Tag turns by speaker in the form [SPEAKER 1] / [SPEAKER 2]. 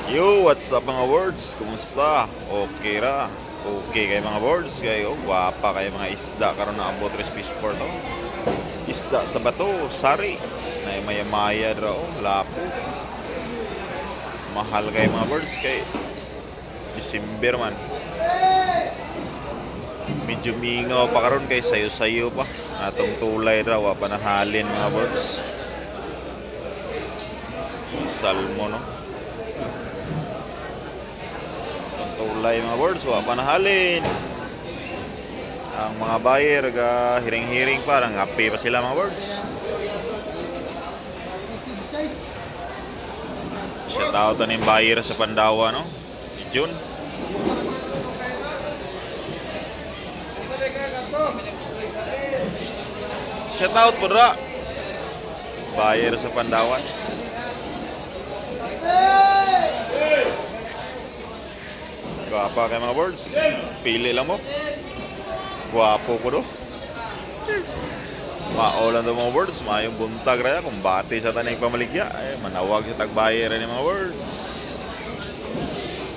[SPEAKER 1] Yo, what's up mga words? Kumusta? Okay ra? Okay kayo mga words? Kayo, gwapa kayo mga isda karon na abot Fish Port oh. Isda sa bato, sari. Na maya-maya ra oh, lapo. Mahal kayo mga words kay December man. Medyo mingaw pa karon kay sayo-sayo pa. Atong tulay ra wa pa nahalin mga words. Salmon no. Tulay mga words, wa panahalin. Ang mga buyer ga hiring-hiring parang happy pa sila mga words. Shout out na yung buyer sa Pandawa no. Ni June. Shout out po ra. Buyer sa Pandawa. Gwapa kayo mga words. Pili lang mo. Gwapo ko do. Maulan do mga words. Mayong buntag raya. Kung bati sa taning pamaligya. Manawag sa tagbayer ni mga words.